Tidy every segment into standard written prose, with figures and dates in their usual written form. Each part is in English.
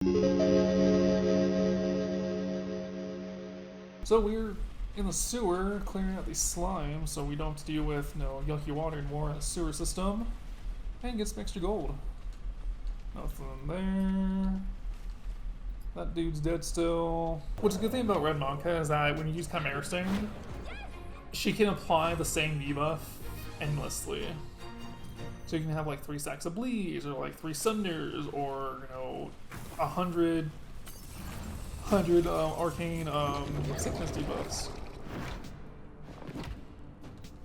So we're in the sewer clearing out these slimes so we don't have to deal with yucky water anymore in the sewer system. And get some extra gold. Nothing there. That dude's dead still. What's a good thing about Red Monka is that when you use Chimera Sting, she can apply the same debuff endlessly. So you can have like 3 stacks of bleeds, or like 3 cinders, or 100 arcane sickness debuffs.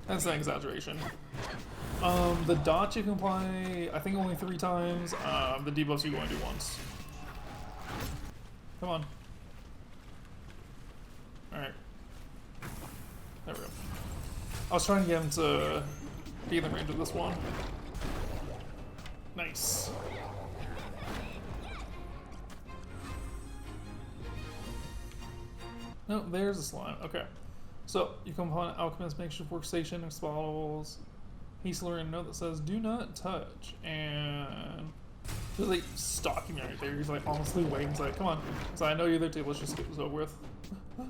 That's an exaggeration. The dot you can apply, I think only 3 times. The debuffs you can only do once. Come on. Alright. There we go. I was trying to get him to be in the range of this one. Nice. No, there's a slime. Okay. So, you come upon an alchemist makeshift workstation and bottles. He's learning a note that says, "Do not touch." And he's like stalking me right there. He's like honestly waiting. He's like, "Come on." So I know you're there too. Let's just get this over with. I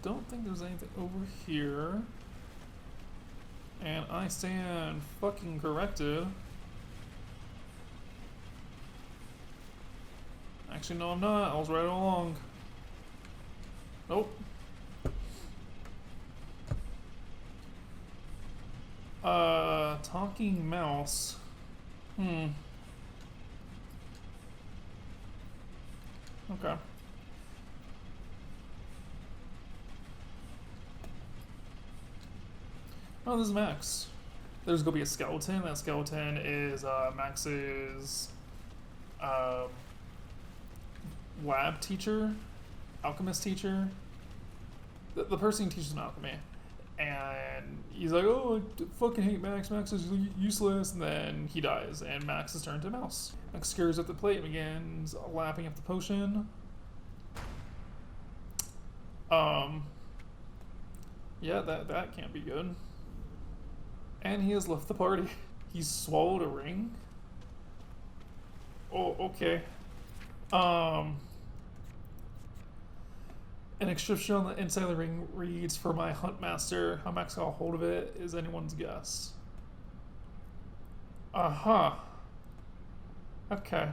don't think there's anything over here. And I stand fucking corrected. Actually, no, I'm not. I was right all along. Nope. Talking mouse. Okay. Oh, this is Max. There's gonna be a skeleton. That skeleton is Max's lab teacher, alchemist teacher. The person who teaches him alchemy. And he's like, "Oh, I fucking hate Max. Max is useless." And then he dies, and Max is turned to a mouse. Max scurries up the plate and begins lapping up the potion. Yeah, that can't be good. And he has left the party. He's swallowed a ring. Oh, okay. An inscription on the inside of the ring reads, "For my huntmaster." How Max got a hold of it is anyone's guess. Uh-huh. Okay.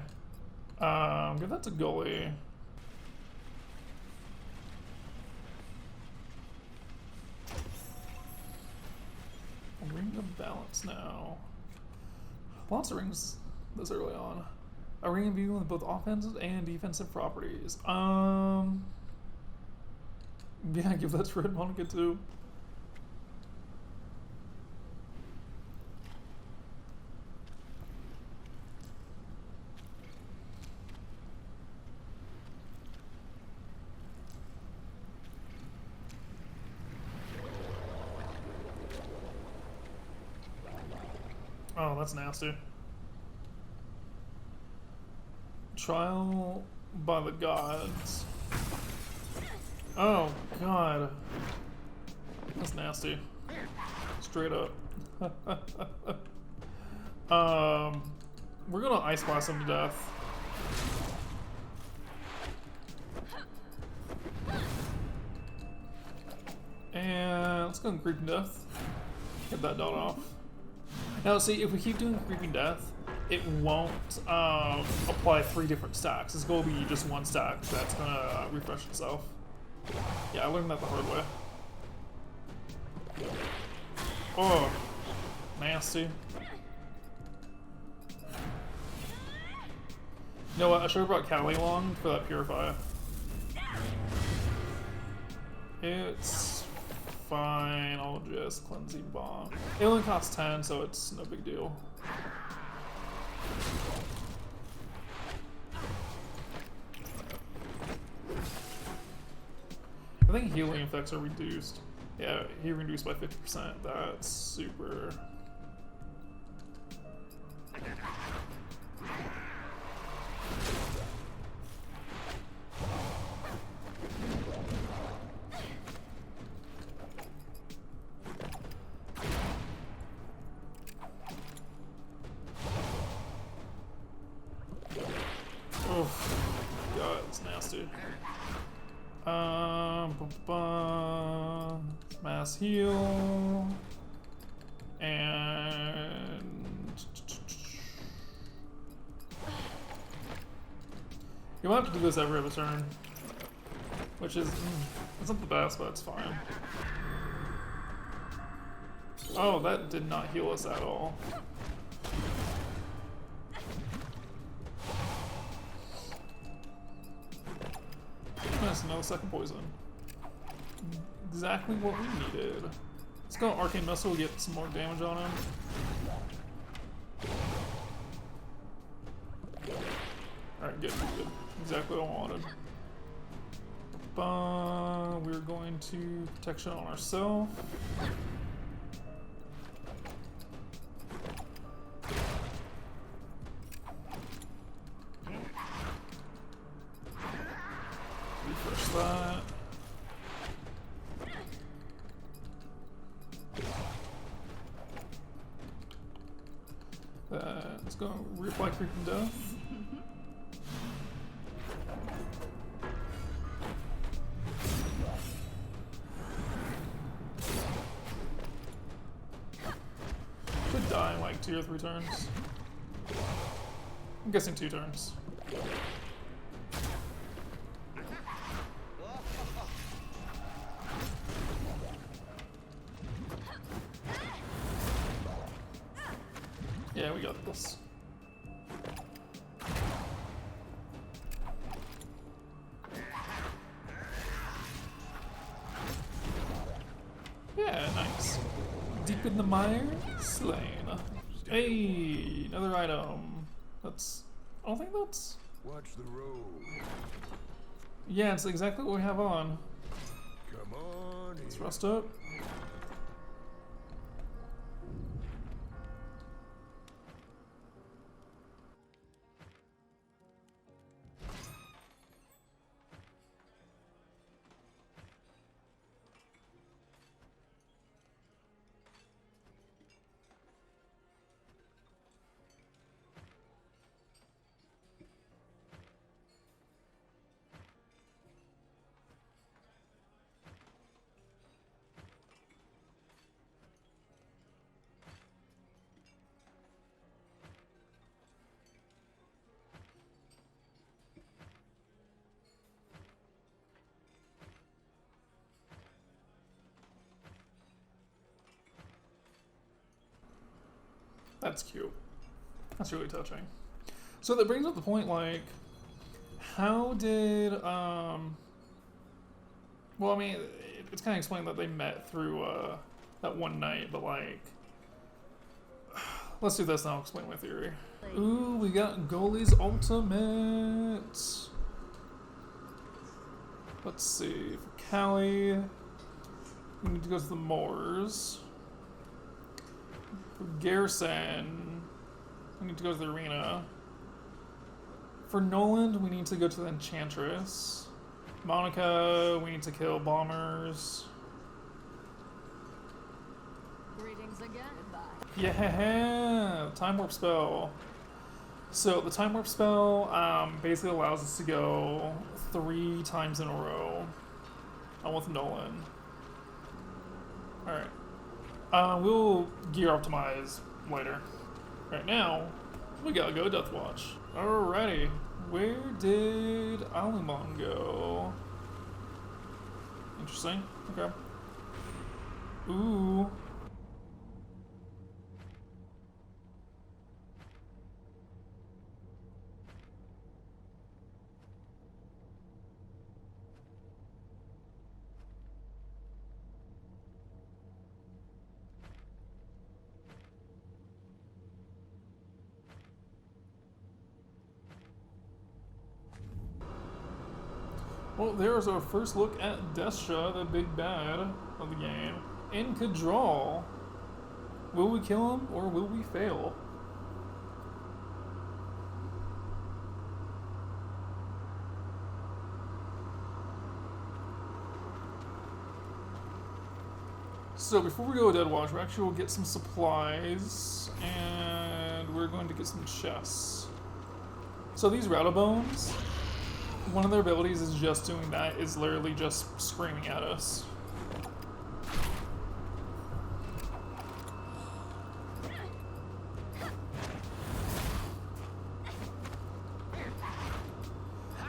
Give that to Gully. A ring of balance now. Lots of rings this early on. A ring imbued with both offensive and defensive properties. Yeah, give that to Red Monica too. Oh, that's nasty. Trial by the gods. Oh, God. That's nasty. Straight up. We're gonna ice blast him to death. And let's go and Creeping Death. Get that dot off. Now, see, if we keep doing Creeping Death, it won't apply 3 different stacks. It's gonna be just 1 stack that's gonna refresh itself. Yeah, I learned that the hard way. Oh, nasty. You know what? I should have brought Callie along for that Purify. It's fine. I'll just Cleansing Bomb. It only costs 10, so it's no big deal. I think healing effects are reduced. Yeah, he reduced by 50%. That's super. Oh, God, it's nasty. Mass heal. And you might have to do this every other turn, which is it's not the best, but it's fine. Oh, that did not heal us at all. That's another second poison. Exactly what we needed. Let's go Arcane Missile, get some more damage on him. Alright, good. Exactly what I wanted. We're going to protection on ourselves. Refresh that. Let's go reapply Creeping Death. Should die in like 2 or 3 turns. I'm guessing 2 turns. Yeah, we got this. Yeah, nice. Deep in the mire, slain. Hey, another item. That's. I don't think that's. Watch the road. Yeah, it's exactly what we have on. Come on. Let's rust up. That's cute. That's really touching. So that brings up the point, like, how did, well, I mean, it's kind of explained that they met through, that one night, but, like, let's do this and I'll explain my theory. Ooh, we got Goalie's ultimate. Let's see, for Callie, we need to go to the Moors. For Garrison, we need to go to the arena. For Noland, we need to go to the Enchantress. Monica, we need to kill bombers. Greetings again. Bye. Yeah, time warp spell. So the time warp spell basically allows us to go 3 times in a row. I'm with Nolan. All right. We'll gear optimize later. Right now, we gotta go Death Watch. Alrighty, where did Alumon go? Interesting. Okay. Ooh. Well, there's our first look at Desha, the big bad of the game. In Kadral. Will we kill him or will we fail? So before we go to Dead Watch, we actually will get some supplies and we're going to get some chests. So these Rattlestones, one of their abilities is just doing that, is literally just screaming at us.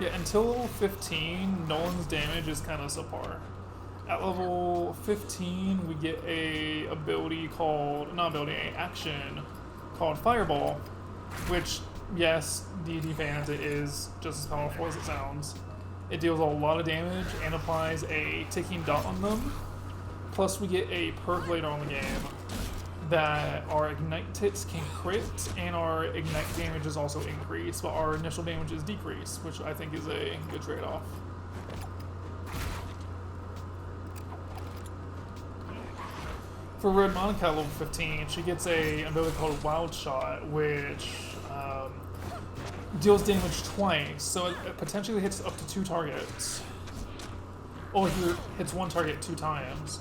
Yeah, until level 15, Nolan's damage is kind of subpar. At level 15, we get a ability called, not ability, a action called Fireball, which, yes, D&D fans, it is just as powerful as it sounds. It deals a lot of damage and applies a ticking dot on them. Plus, we get a perk later on in the game that our ignite hits can crit and our ignite damage is also increased, but our initial damage is decreased, which I think is a good trade-off. For Red Monica level 15, she gets a ability called Wild Shot, which deals damage twice, so it potentially hits up to 2 targets. Or if it hits 1 target 2 times.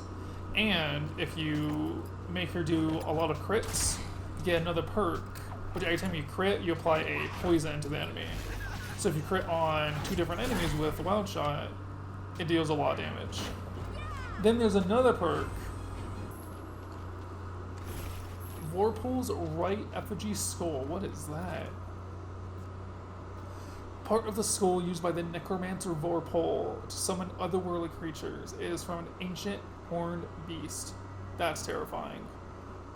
And if you make her do a lot of crits, you get another perk, which every time you crit, you apply a poison to the enemy. So if you crit on 2 different enemies with Wild Shot, it deals a lot of damage. Then there's another perk. Vorpal's right effigy skull. What is that? Part of the skull used by the necromancer Vorpal to summon otherworldly creatures. It is from an ancient horned beast. That's terrifying.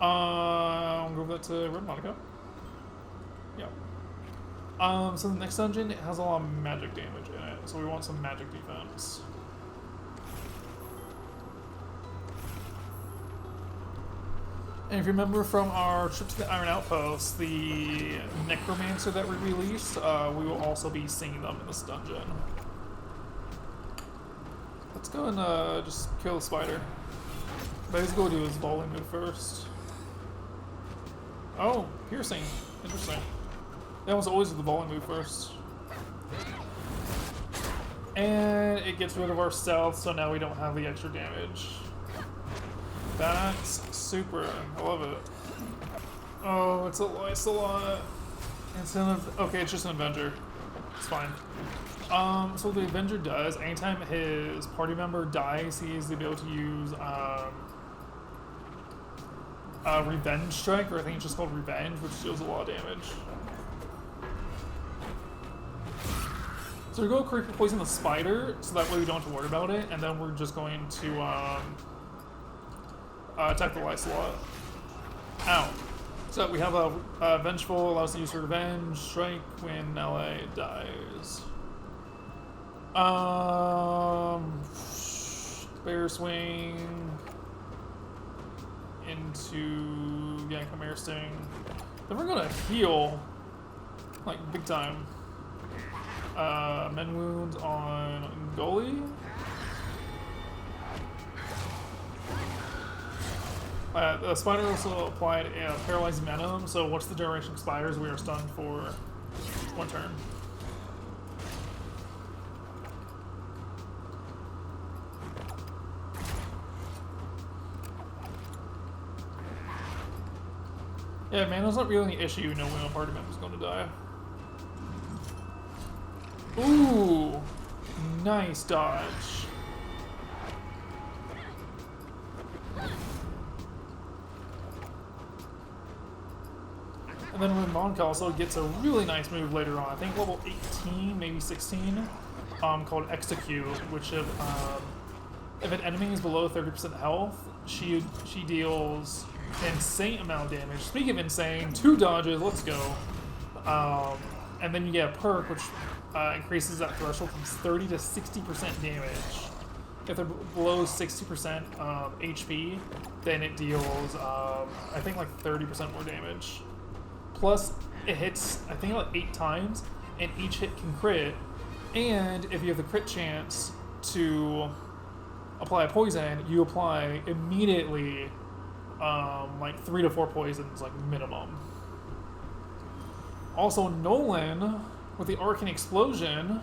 I'll go over that to Red Monica. Yeah. So the next dungeon, it has a lot of magic damage in it, so we want some magic defense. And if you remember from our trip to the Iron Outpost, the Necromancer that we released, we will also be seeing them in this dungeon. Let's go and just kill the spider. But let's go do his volley move first. Oh, piercing. Interesting. That was always the volley move first. And it gets rid of our stealth, so now we don't have the extra damage. That's super. I love it. Oh, it's a lot. Okay, it's just an Avenger. It's fine. So what the Avenger does, anytime his party member dies, he has the ability to use Revenge Strike, or I think it's just called Revenge, which deals a lot of damage. So we go Creeper Poison the Spider, so that way we don't have to worry about it, and then we're just going to attack the Lysolot. Ow. So we have a Vengeful, allows us to use Revenge Strike when LA dies. Bear Swing into Yankamare Sting. Then we're gonna heal, like big time. Men Wounds on Goalie. The spider also applied a Paralyzing Venom, so once the duration expires, we are stunned for 1 turn. Yeah, mana's not really an issue knowing when a party member's going to die. Ooh! Nice dodge. And then Ramonka also gets a really nice move later on. I think level 18, maybe 16, called Execute, which if an enemy is below 30% health, she deals an insane amount of damage. Speaking of insane, 2 dodges, let's go. And then you get a perk, which increases that threshold from 30 to 60% damage. If they're below 60% HP, then it deals, I think, like 30% more damage. Plus, it hits, I think, like 8 times, and each hit can crit. And if you have the crit chance to apply a poison, you apply immediately, like 3 to 4 poisons, like minimum. Also, Nolan, with the Arcane Explosion,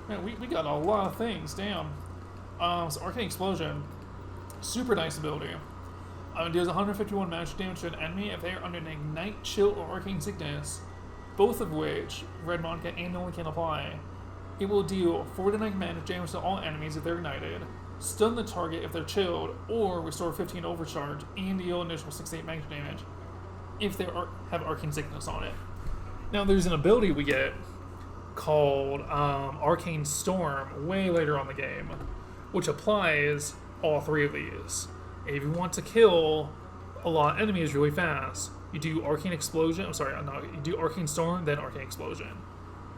man, we got a lot of things, damn. So Arcane Explosion, super nice ability. It deals 151 magic damage to an enemy if they are under an Ignite, Chill, or Arcane Sickness. both of which Red Vodka and Nolan can apply. It will deal 4 to 9 magic damage to all enemies if they're ignited, stun the target if they're chilled, or restore 15 overcharge and deal initial 6-8 magic damage if they have Arcane Sickness on it. Now there's an ability we get called Arcane Storm way later on the game, which applies all 3 of these. If you want to kill a lot of enemies really fast, you do Arcane Explosion. I'm sorry, you do Arcane Storm, then Arcane Explosion,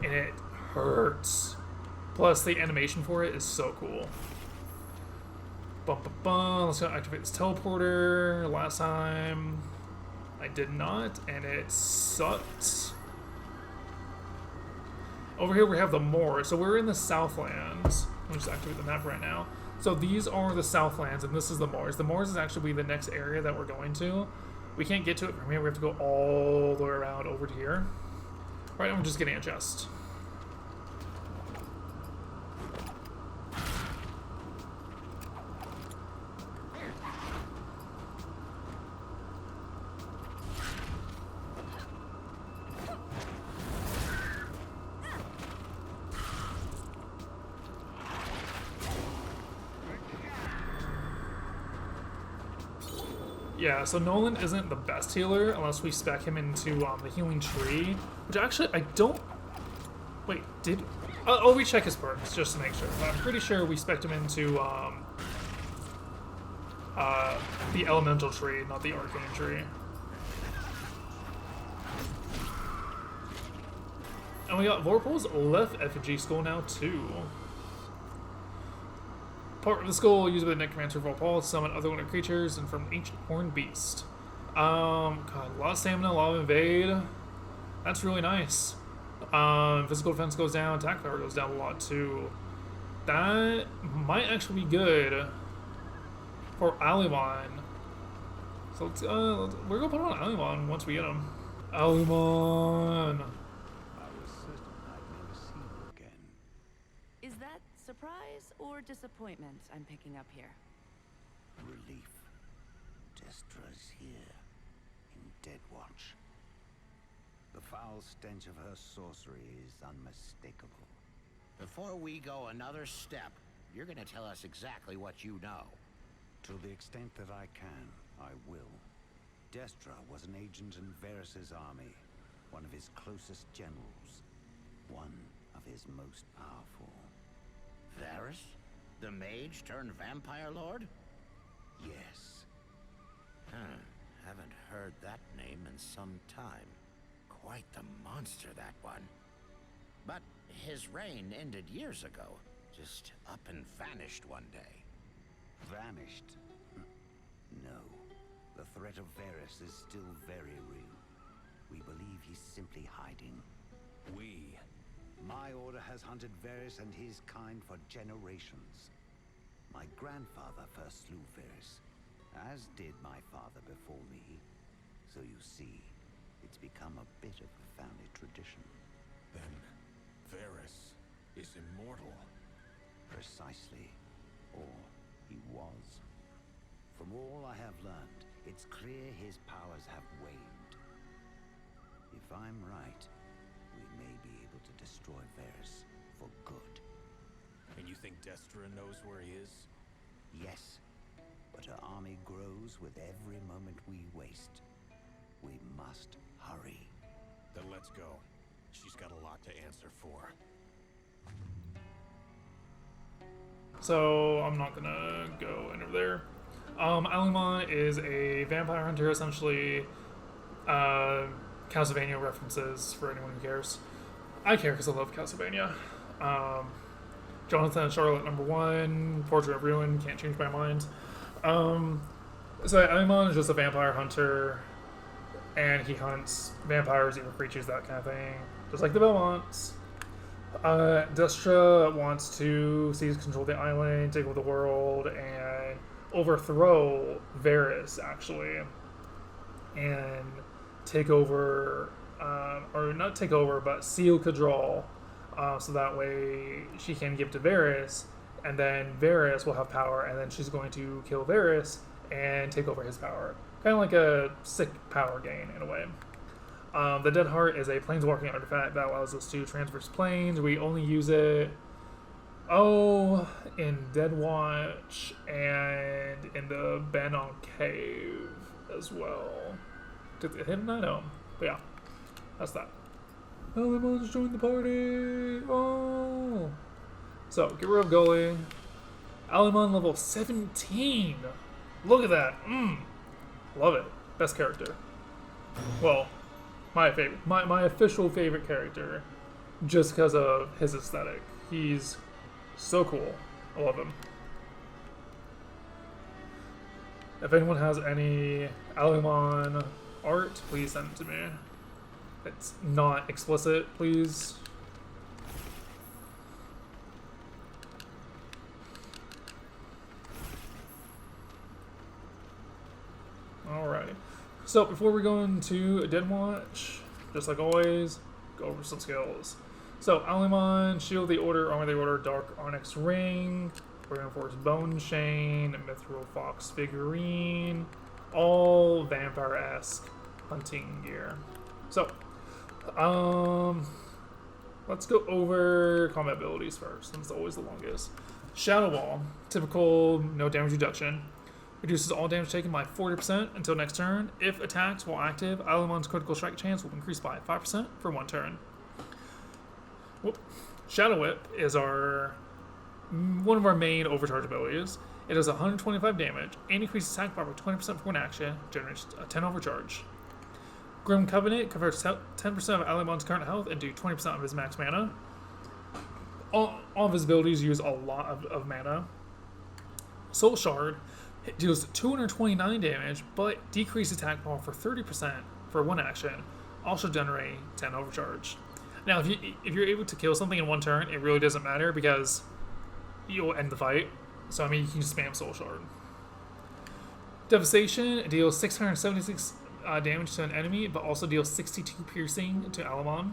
and it hurts. Plus, the animation for it is so cool. Let's go activate this teleporter. Last time I did not, and it sucked. Over here we have the Moors. So we're in the Southlands. Let me just activate the map right now. So these are the Southlands, and this is the Moors. The Moors is actually the next area that we're going to. We can't get to it from here. We have to go all the way around over to here. Right, I'm just getting a chest. Yeah, so Nolan isn't the best healer unless we spec him into the healing tree, which actually I don't... Wait, did... I'll recheck his perks just to make sure. But I'm pretty sure we spec'd him into the elemental tree, not the arcane tree. And we got Vorpal's left effigy skull now too. Part of the skull used by the Necromancer Vorpal to summon other winged creatures and from ancient horned beast. God, a lot of stamina, a lot of invade. That's really nice. Physical defense goes down, attack power goes down a lot too. That might actually be good for Alimon. So we're gonna put on Alimon once we get him. Alimon. I was certain I'd never see you again. Is that surprise or disappointment I'm picking up here? Relief. Destra's here, in Deadwatch. The foul stench of her sorcery is unmistakable. Before we go another step, you're gonna tell us exactly what you know. To the extent that I can, I will. Destra was an agent in Varys' army, one of his closest generals, one of his most powerful. Varys? The mage turned vampire lord? Yes. Haven't heard that name in some time. Quite the monster, that one. But his reign ended years ago. Just up and vanished one day. Vanished? No. The threat of Varys is still very real. We believe he's simply hiding. We? My order has hunted Varys and his kind for generations. My grandfather first slew Varys, as did my father before me. So you see, it's become a bit of a family tradition. Then Varys is immortal. Precisely. Or he was. From all I have learned, it's clear his powers have waned. If I'm right, we may be able to destroy Varys for good. And you think Destra knows where he is? Yes, but her army grows with every moment we waste. We must hurry. Then let's go. She's got a lot to answer for. So I'm not gonna go into there. Alimon is a vampire hunter, essentially. Castlevania references for anyone who cares. I care because I love Castlevania. Jonathan and Charlotte #1, Portrait of Ruin, can't change my mind. So Alimon is just a vampire hunter, and he hunts vampires, evil creatures, that kind of thing, just like the Belmonts. Destra wants to seize control of the island, take over the world, and overthrow Varys, actually, and take over, or not take over, but seal Cadral, so that way she can give to Varys, and then Varys will have power, and then she's going to kill Varys and take over his power. Kind of like a sick power gain, in a way. The Dead Heart is a planeswalking artifact that allows us to traverse planes. We only use it, in Dead Watch and in the Banon Cave as well. Did it hit a night home? But yeah, that's that. Elemon's joined the party! Oh! So, get rid of Gully. Alemon level 17! Look at that! Love it. Best character. Well, my favorite. My official favorite character. Just because of his aesthetic. He's so cool. I love him. If anyone has any Alemon art, please send it to me. It's not explicit, please. Alrighty. So before we go into Dead Watch, just like always, go over some skills. So Alemon, Shield the Order, Armor the Order, Dark Onyx Ring, Reinforced Bone Chain, Mithril Fox Figurine, all vampire-esque hunting gear. So, let's go over combat abilities first, since it's always the longest. Shadow Wall, typical no damage reduction. Reduces all damage taken by 40% until next turn. If attacked while active, Alemon's critical strike chance will increase by 5% for 1 turn. Shadow Whip is one of our main overcharge abilities. It does 125 damage and increases attack power by 20% for 1 action, generates a 10 overcharge. Grim Covenant converts 10% of Alemon's current health into 20% of his max mana. All of his abilities use a lot of mana. Soul Shard deals 229 damage, but decreases attack power for 30% for 1 action, also generate 10 overcharge. Now, if you're able to kill something in 1 turn, it really doesn't matter because you'll end the fight. So, I mean, you can just spam Soul Shard. Devastation deals 676 damage to an enemy, but also deals 62 piercing to Alemon.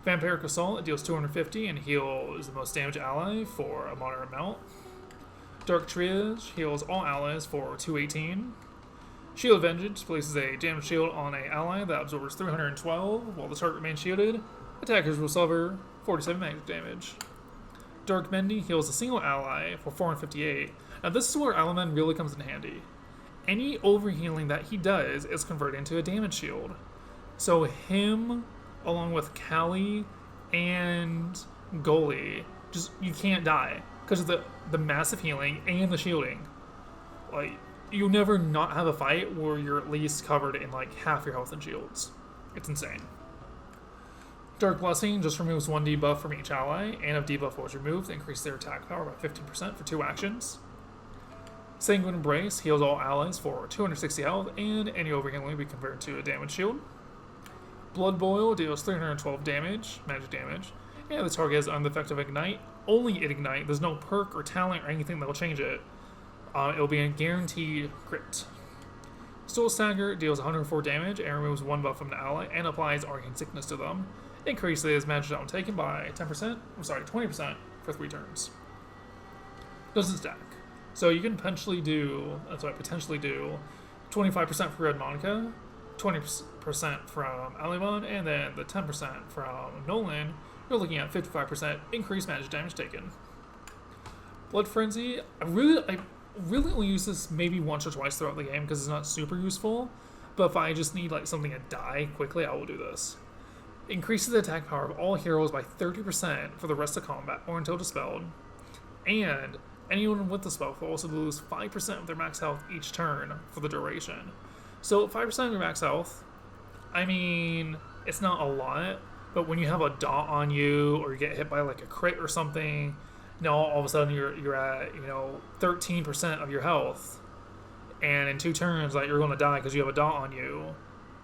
Vampiric Assault deals 250 and heals the most damaged ally for a moderate amount. Dark Triage heals all allies for 218. Shield of Vengeance places a damage shield on an ally that absorbs 312 while the target remains shielded. Attackers will suffer 47 magic damage. Dark Mending heals a single ally for 458. Now this is where Alemon really comes in handy. Any overhealing that he does is converted into a damage shield. So him, along with Callie and Gully, you can't die because of the massive healing and the shielding. Like, you'll never not have a fight where you're at least covered in like half your health and shields. It's insane. Dark Blessing just removes 1 debuff from each ally, and if debuff was removed, increase their attack power by 15% for 2 actions. Sanguine Embrace heals all allies for 260 health, and any overhealing will be converted to a damage shield. Blood Boil deals 312 damage, magic damage, and the target has unaffected Ignite. Only it Ignite. There's no perk or talent or anything that will change it. It'll be a guaranteed crit. Soul Stagger deals 104 damage and removes 1 buff from the ally and applies Arcane Sickness to them. Increases magic damage taken by 20% for 3 turns. Doesn't stack. So you can potentially do 25% for Red Monica, 20% from Alemon, and then the 10% from Nolan. You're looking at 55% increased magic damage taken. Blood Frenzy, I really only use this maybe once or twice throughout the game because it's not super useful, but if I just need like something to die quickly, I will do this. Increases the attack power of all heroes by 30% for the rest of combat or until dispelled, and anyone with the spell will also lose 5% of their max health each turn for the duration. So 5% of your max health, I mean, it's not a lot, but when you have a dot on you or you get hit by like a crit or something, now all of a sudden you're at 13% of your health, and in 2 turns like you're going to die because you have a dot on you.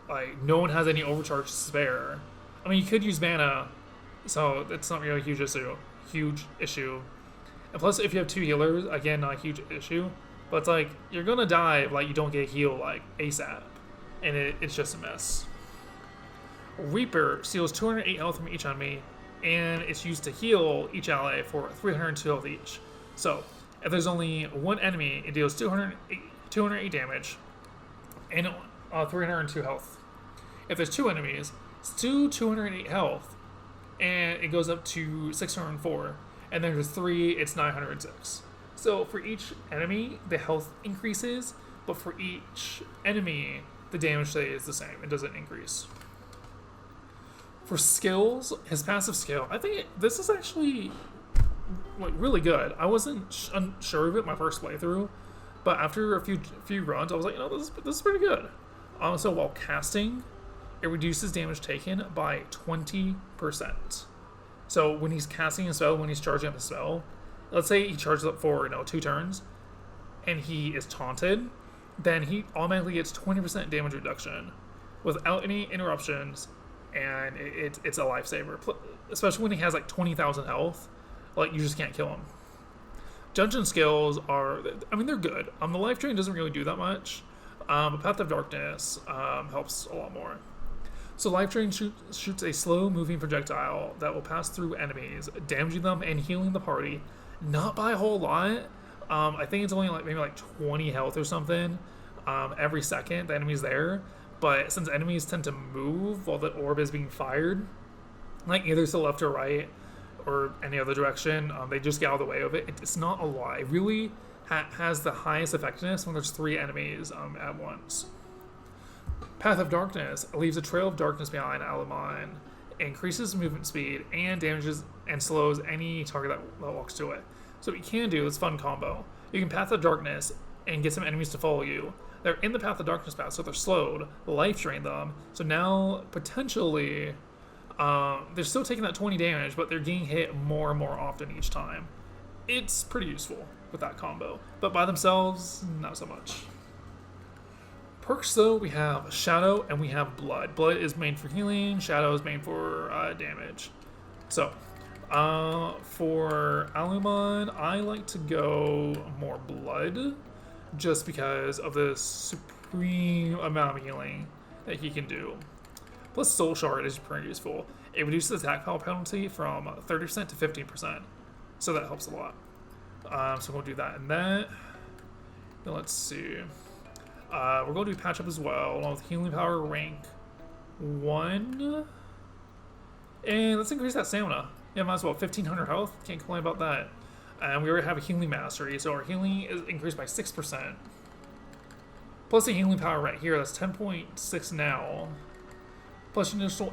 Like, no one has any overcharge to spare. I mean, you could use mana, so it's not really a huge issue. And plus, if you have 2 healers, again, not a huge issue. But it's like, you're gonna die if like you don't get healed like ASAP, and it's just a mess. Reaper steals 208 health from each enemy, and it's used to heal each ally for 302 health each. So, if there's only 1 enemy, it deals 208 damage and 302 health. If there's 2 enemies, it's 208 health, and it goes up to 604. And then there's 3, it's 906. So for each enemy, the health increases, but for each enemy, the damage stays the same. It doesn't increase. For skills, his passive skill, I think this is actually like really good. I wasn't unsure of it my first playthrough, but after a few runs, I was like, this is pretty good. So while casting, it reduces damage taken by 20%. So when he's casting a spell, when he's charging up a spell, let's say he charges up for 2 turns, and he is taunted, then he automatically gets 20% damage reduction without any interruptions, and it's a lifesaver. Especially when he has like 20,000 health, like you just can't kill him. Dungeon skills are, they're good. The life drain doesn't really do that much, but Path of Darkness helps a lot more. So Life Drain shoots a slow-moving projectile that will pass through enemies, damaging them and healing the party. Not by a whole lot. I think it's only maybe 20 health or something every second the enemy's there. But since enemies tend to move while the orb is being fired, like either to the left or right or any other direction, they just get out of the way of it. It's not a lot. It really has the highest effectiveness when there's 3 enemies at once. Path of Darkness leaves a trail of darkness behind Alamon, increases movement speed, and damages and slows any target that walks to it. So what you can do is fun combo. You can Path of Darkness and get some enemies to follow you. They're in the Path of Darkness path, so they're slowed. Life drain them. So now, potentially, they're still taking that 20 damage, but they're getting hit more and more often each time. It's pretty useful with that combo. But by themselves, not so much. Perks, though, we have Shadow and we have Blood. Blood is made for healing, Shadow is made for damage. So, for Alumon, I like to go more Blood, just because of the supreme amount of healing that he can do. Plus, Soul Shard is pretty useful. It reduces attack power penalty from 30% to 15%, so that helps a lot. So we'll do that and that. Now let's see. We're going to do Patch Up as well, along with Healing Power rank 1. And let's increase that stamina. Yeah, might as well. 1,500 health. Can't complain about that. And we already have a Healing Mastery, so our healing is increased by 6%. Plus the Healing Power right here, that's 10.6 now. Plus an additional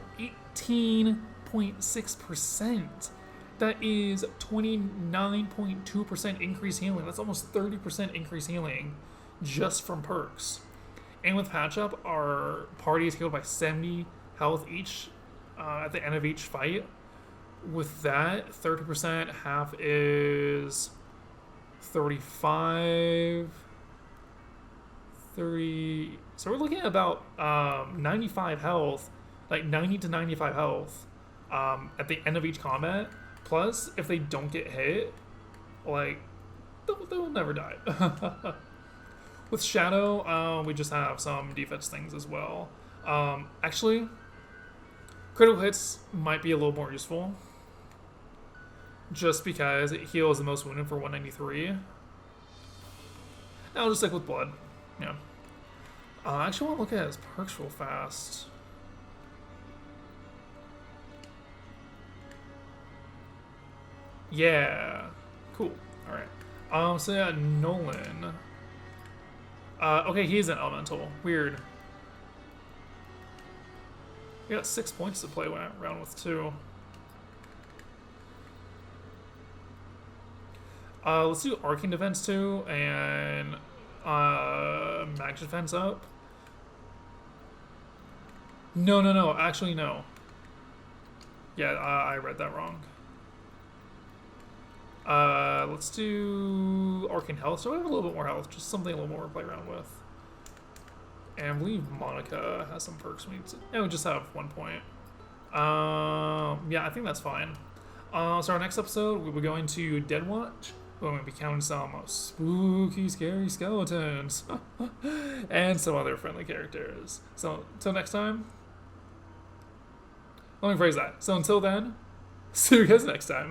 18.6%. That is 29.2% increased healing. That's almost 30% increased healing just from perks. And with Patch Up, our party is healed by 70 health each at the end of each fight. With that, 30%, half is 35, 30. So we're looking at about 95 health, like 90 to 95 health at the end of each combat. Plus, if they don't get hit, like, they'll never die. With Shadow, we just have some defense things as well. Actually, critical hits might be a little more useful, just because it heals the most wounded for 193. I'll just stick with Blood. Yeah. Actually, I want to look at his perks real fast. Yeah. Cool. Alright. So yeah, Nolan. Okay, he's an elemental. Weird. We got 6 points to play around with, too. Let's do Arcane Defense, too, and Magic Defense up. No. Actually, no. Yeah, I read that wrong. Let's do Arcane Health, so we have a little bit more health, just something a little more to play around with. And I believe Monica has some perks we need to... Yeah, we just have 1 point. Yeah, I think that's fine. So our next episode, we'll be going to Dead Watch. We're going to be counting some spooky, scary skeletons. And some other friendly characters. So, until next time... Let me phrase that. So until then, see you guys next time.